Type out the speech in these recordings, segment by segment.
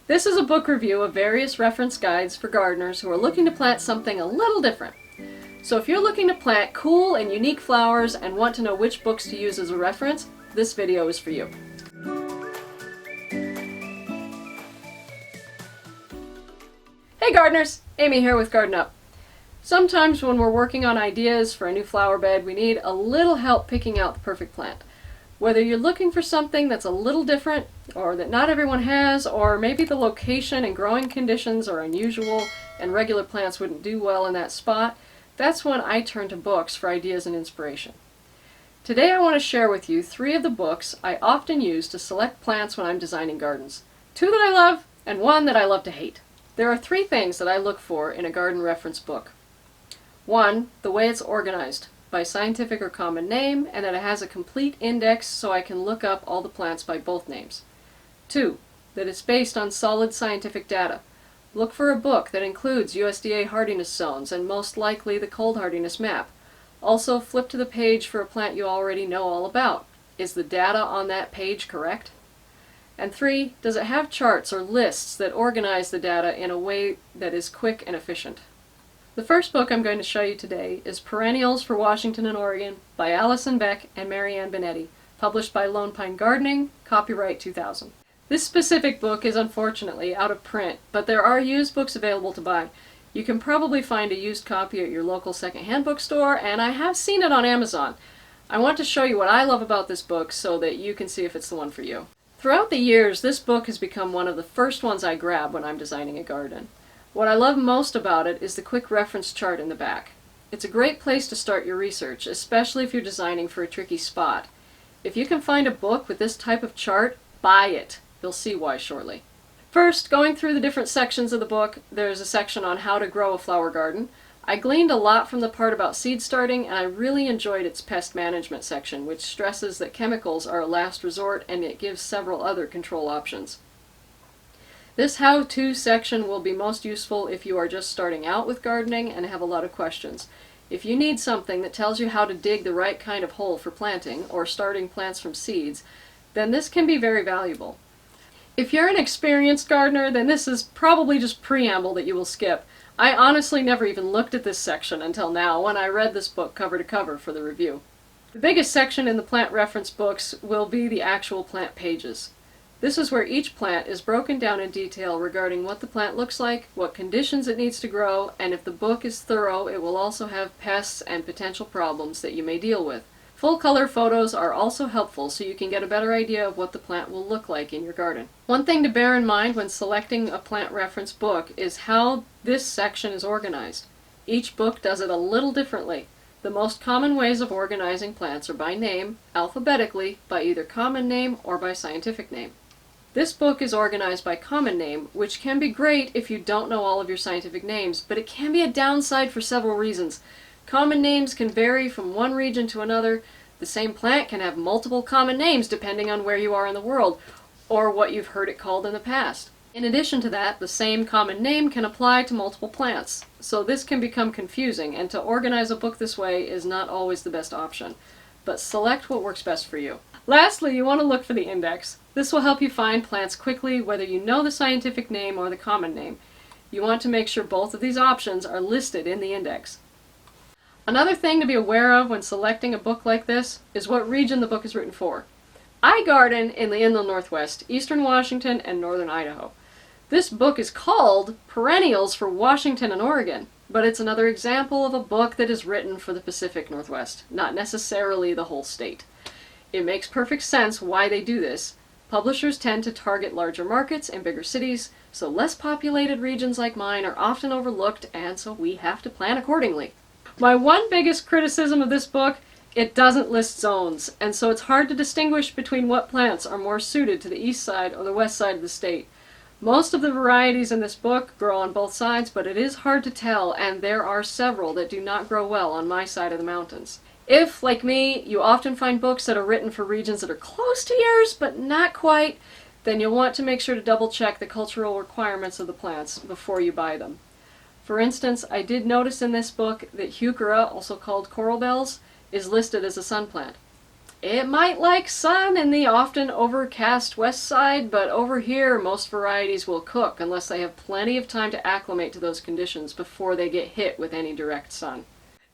This is a book review of various reference guides for gardeners who are looking to plant something a little different. So if you're looking to plant cool and unique flowers and want to know which books to use as a reference, this video is for you. Hey gardeners! Amy here with Garden Up. Sometimes when we're working on ideas for a new flower bed, we need a little help picking out the perfect plant. Whether you're looking for something that's a little different, or that not everyone has, or maybe the location and growing conditions are unusual and regular plants wouldn't do well in that spot, that's when I turn to books for ideas and inspiration. Today I want to share with you 3 of the books I often use to select plants when I'm designing gardens. 2 that I love, and 1 that I love to hate. There are 3 things that I look for in a garden reference book. 1, the way it's organized, by scientific or common name, and that it has a complete index so I can look up all the plants by both names. 2, that it's based on solid scientific data. Look for a book that includes USDA hardiness zones and most likely the cold hardiness map. Also flip to the page for a plant you already know all about. Is the data on that page correct? And 3, does it have charts or lists that organize the data in a way that is quick and efficient? The first book I'm going to show you today is Perennials for Washington and Oregon by Alison, Beck, and Marianne Binetti, published by Lone Pine Gardening, copyright 2000. This specific book is unfortunately out of print, but there are used books available to buy. You can probably find a used copy at your local second-hand bookstore, and I have seen it on Amazon. I want to show you what I love about this book so that you can see if it's the one for you. Throughout the years, this book has become one of the first ones I grab when I'm designing a garden. What I love most about it is the quick reference chart in the back. It's a great place to start your research, especially if you're designing for a tricky spot. If you can find a book with this type of chart, buy it. You'll see why shortly. First, going through the different sections of the book, there's a section on how to grow a flower garden. I gleaned a lot from the part about seed starting, and I really enjoyed its pest management section, which stresses that chemicals are a last resort and it gives several other control options. This how-to section will be most useful if you are just starting out with gardening and have a lot of questions. If you need something that tells you how to dig the right kind of hole for planting or starting plants from seeds, then this can be very valuable. If you're an experienced gardener, then this is probably just preamble that you will skip. I honestly never even looked at this section until now when I read this book cover to cover for the review. The biggest section in the plant reference books will be the actual plant pages. This is where each plant is broken down in detail regarding what the plant looks like, what conditions it needs to grow, and if the book is thorough, it will also have pests and potential problems that you may deal with. Full color photos are also helpful so you can get a better idea of what the plant will look like in your garden. One thing to bear in mind when selecting a plant reference book is how this section is organized. Each book does it a little differently. The most common ways of organizing plants are by name, alphabetically, by either common name or by scientific name. This book is organized by common name, which can be great if you don't know all of your scientific names, but it can be a downside for several reasons. Common names can vary from one region to another. The same plant can have multiple common names depending on where you are in the world, or what you've heard it called in the past. In addition to that, the same common name can apply to multiple plants, so this can become confusing, and to organize a book this way is not always the best option. But select what works best for you. Lastly, you want to look for the index. This will help you find plants quickly whether you know the scientific name or the common name. You want to make sure both of these options are listed in the index. Another thing to be aware of when selecting a book like this is what region the book is written for. I garden in the inland Northwest, eastern Washington, and northern Idaho. This book is called Perennials for Washington and Oregon, but it's another example of a book that is written for the Pacific Northwest, not necessarily the whole state. It makes perfect sense why they do this. Publishers tend to target larger markets and bigger cities, so less populated regions like mine are often overlooked, and so we have to plan accordingly. My one biggest criticism of this book, it doesn't list zones, and so it's hard to distinguish between what plants are more suited to the east side or the west side of the state. Most of the varieties in this book grow on both sides, but it is hard to tell, and there are several that do not grow well on my side of the mountains. If, like me, you often find books that are written for regions that are close to yours, but not quite, then you'll want to make sure to double check the cultural requirements of the plants before you buy them. For instance, I did notice in this book that heuchera, also called coral bells, is listed as a sun plant. It might like sun in the often overcast west side, but over here most varieties will cook unless they have plenty of time to acclimate to those conditions before they get hit with any direct sun.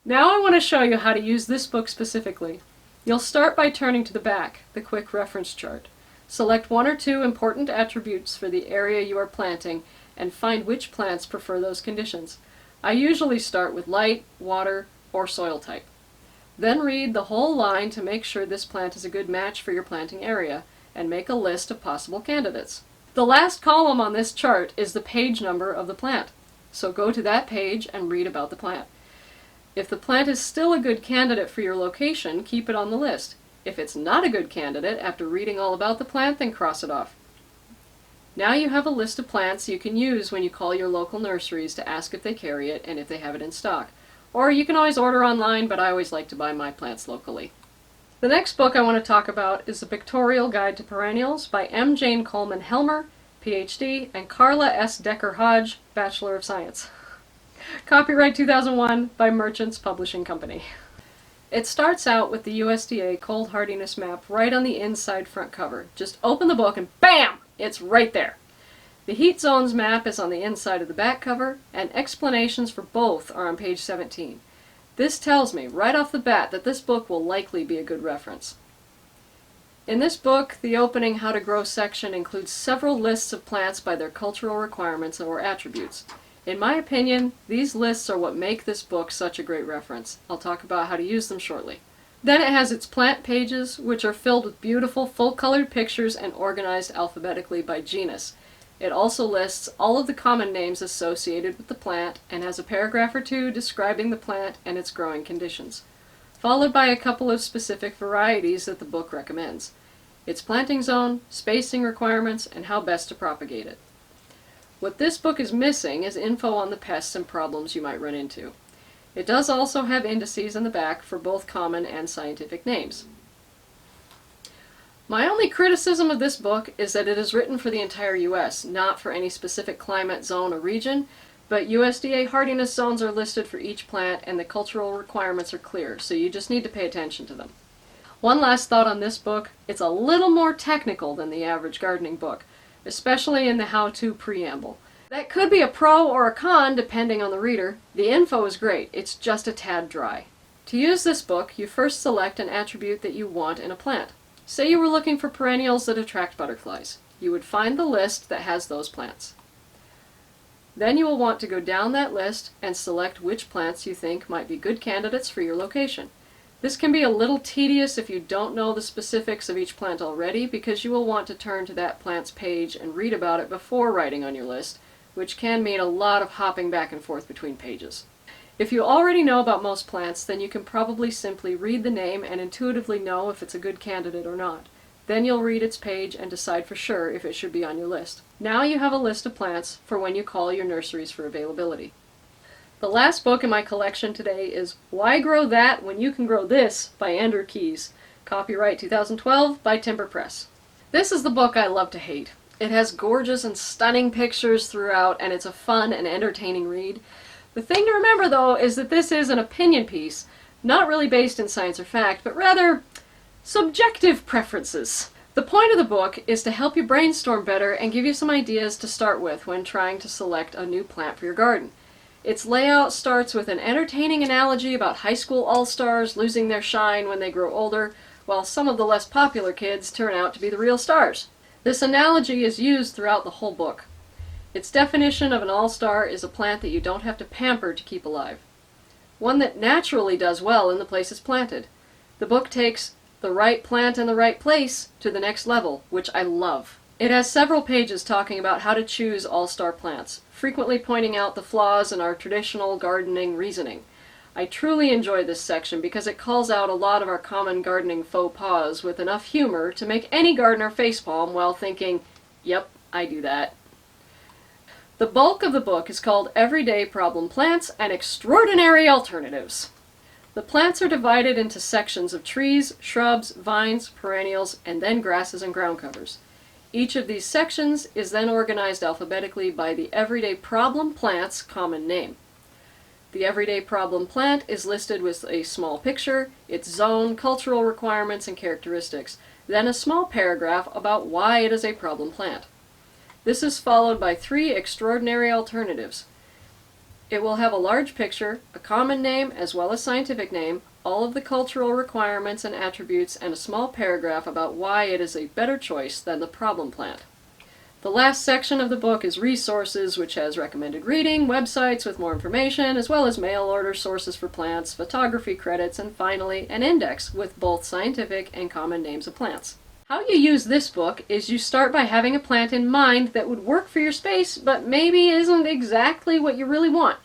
Now I want to show you how to use this book specifically. You'll start by turning to the back, the quick reference chart. Select one or two important attributes for the area you are planting and find which plants prefer those conditions. I usually start with light, water, or soil type. Then read the whole line to make sure this plant is a good match for your planting area, and make a list of possible candidates. The last column on this chart is the page number of the plant, so go to that page and read about the plant. If the plant is still a good candidate for your location, keep it on the list. If it's not a good candidate after reading all about the plant, then cross it off. Now you have a list of plants you can use when you call your local nurseries to ask if they carry it and if they have it in stock. Or you can always order online, but I always like to buy my plants locally. The next book I want to talk about is The Pictorial Guide to Perennials by M. Jane Coleman Helmer, Ph.D., and Karla S. Decker Hodge, Bachelor of Science. Copyright 2001 by Merchants Publishing Company. It starts out with the USDA cold hardiness map right on the inside front cover. Just open the book and BAM! It's right there. The heat zones map is on the inside of the back cover, and explanations for both are on page 17. This tells me right off the bat that this book will likely be a good reference. In this book, the opening How to Grow section includes several lists of plants by their cultural requirements or attributes. In my opinion, these lists are what make this book such a great reference. I'll talk about how to use them shortly. Then it has its plant pages, which are filled with beautiful full-colored pictures and organized alphabetically by genus. It also lists all of the common names associated with the plant and has a paragraph or two describing the plant and its growing conditions, followed by a couple of specific varieties that the book recommends, its planting zone, spacing requirements, and how best to propagate it. What this book is missing is info on the pests and problems you might run into. It does also have indices in the back for both common and scientific names. My only criticism of this book is that it is written for the entire U.S., not for any specific climate zone or region, but USDA hardiness zones are listed for each plant and the cultural requirements are clear, so you just need to pay attention to them. One last thought on this book, it's a little more technical than the average gardening book, especially in the how-to preamble. That could be a pro or a con depending on the reader. The info is great, it's just a tad dry. To use this book, you first select an attribute that you want in a plant. Say you were looking for perennials that attract butterflies. You would find the list that has those plants. Then you will want to go down that list and select which plants you think might be good candidates for your location. This can be a little tedious if you don't know the specifics of each plant already, because you will want to turn to that plant's page and read about it before writing on your list, which can mean a lot of hopping back and forth between pages. If you already know about most plants, then you can probably simply read the name and intuitively know if it's a good candidate or not. Then you'll read its page and decide for sure if it should be on your list. Now you have a list of plants for when you call your nurseries for availability. The last book in my collection today is Why Grow That When You Can Grow This by Andrew Keyes. Copyright 2012 by Timber Press. This is the book I love to hate. It has gorgeous and stunning pictures throughout, and it's a fun and entertaining read. The thing to remember, though, is that this is an opinion piece, not really based in science or fact, but rather subjective preferences. The point of the book is to help you brainstorm better and give you some ideas to start with when trying to select a new plant for your garden. Its layout starts with an entertaining analogy about high school all-stars losing their shine when they grow older, while some of the less popular kids turn out to be the real stars. This analogy is used throughout the whole book. Its definition of an all-star is a plant that you don't have to pamper to keep alive. One that naturally does well in the place it's planted. The book takes the right plant in the right place to the next level, which I love. It has several pages talking about how to choose all-star plants, frequently pointing out the flaws in our traditional gardening reasoning. I truly enjoy this section because it calls out a lot of our common gardening faux pas with enough humor to make any gardener facepalm while thinking, yep, I do that. The bulk of the book is called Everyday Problem Plants and Extraordinary Alternatives. The plants are divided into sections of trees, shrubs, vines, perennials, and then grasses and ground covers. Each of these sections is then organized alphabetically by the Everyday Problem Plant's common name. The everyday problem plant is listed with a small picture, its zone, cultural requirements, and characteristics, then a small paragraph about why it is a problem plant. This is followed by 3 extraordinary alternatives. It will have a large picture, a common name as well as scientific name, all of the cultural requirements and attributes, and a small paragraph about why it is a better choice than the problem plant. The last section of the book is resources, which has recommended reading, websites with more information, as well as mail order sources for plants, photography credits, and finally an index with both scientific and common names of plants. How you use this book is you start by having a plant in mind that would work for your space, but maybe isn't exactly what you really want.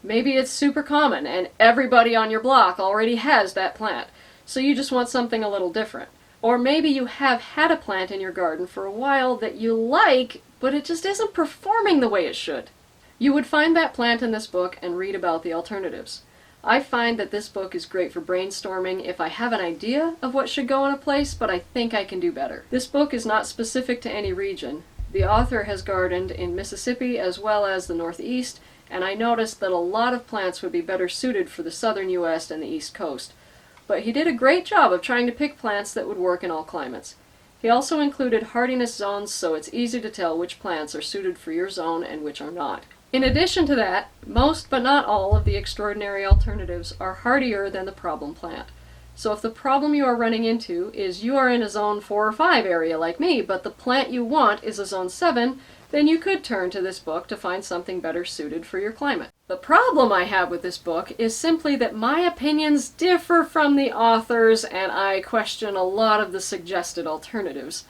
Maybe it's super common and everybody on your block already has that plant, so you just want something a little different. Or maybe you have had a plant in your garden for a while that you like, but it just isn't performing the way it should. You would find that plant in this book and read about the alternatives. I find that this book is great for brainstorming if I have an idea of what should go in a place, but I think I can do better. This book is not specific to any region. The author has gardened in Mississippi as well as the Northeast, and I noticed that a lot of plants would be better suited for the southern U.S. and the East Coast. But he did a great job of trying to pick plants that would work in all climates. He also included hardiness zones, so it's easy to tell which plants are suited for your zone and which are not. In addition to that, most but not all of the extraordinary alternatives are hardier than the problem plant. So if the problem you are running into is you are in a zone 4 or 5 area like me, but the plant you want is a zone 7, then you could turn to this book to find something better suited for your climate. The problem I have with this book is simply that my opinions differ from the author's, and I question a lot of the suggested alternatives.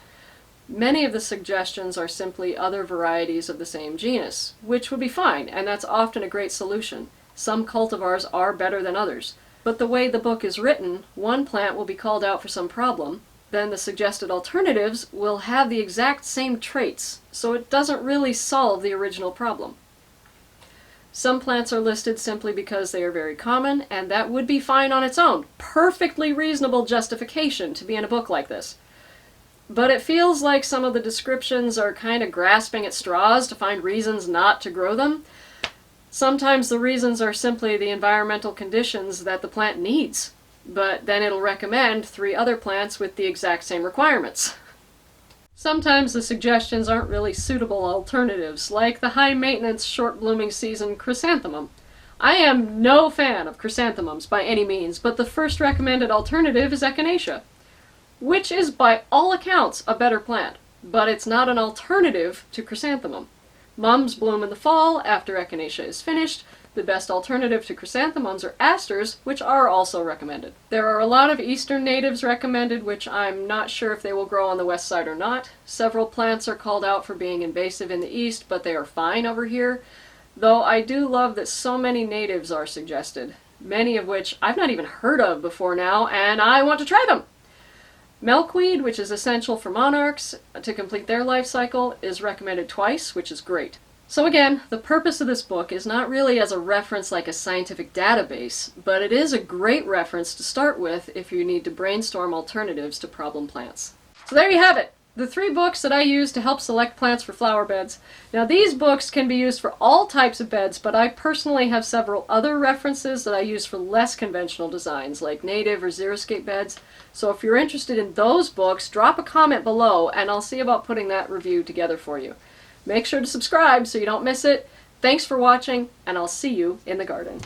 Many of the suggestions are simply other varieties of the same genus, which would be fine, and that's often a great solution. Some cultivars are better than others. But the way the book is written, one plant will be called out for some problem, then the suggested alternatives will have the exact same traits, so it doesn't really solve the original problem. Some plants are listed simply because they are very common, and that would be fine on its own. Perfectly reasonable justification to be in a book like this. But it feels like some of the descriptions are kind of grasping at straws to find reasons not to grow them. Sometimes the reasons are simply the environmental conditions that the plant needs, but then it'll recommend 3 other plants with the exact same requirements. Sometimes the suggestions aren't really suitable alternatives, like the high-maintenance, short-blooming season chrysanthemum. I am no fan of chrysanthemums by any means, but the first recommended alternative is echinacea, which is by all accounts a better plant, but it's not an alternative to chrysanthemum. Mums bloom in the fall after echinacea is finished. The best alternative to chrysanthemums are asters, which are also recommended. There are a lot of eastern natives recommended, which I'm not sure if they will grow on the west side or not. Several plants are called out for being invasive in the east, but they are fine over here. Though I do love that so many natives are suggested, many of which I've not even heard of before now, and I want to try them! Milkweed, which is essential for monarchs to complete their life cycle, is recommended twice, which is great. So again, the purpose of this book is not really as a reference like a scientific database, but it is a great reference to start with if you need to brainstorm alternatives to problem plants. So there you have it! The 3 books that I use to help select plants for flower beds. Now these books can be used for all types of beds, but I personally have several other references that I use for less conventional designs, like native or xeriscape beds. So if you're interested in those books, drop a comment below and I'll see about putting that review together for you. Make sure to subscribe so you don't miss it. Thanks for watching, and I'll see you in the garden.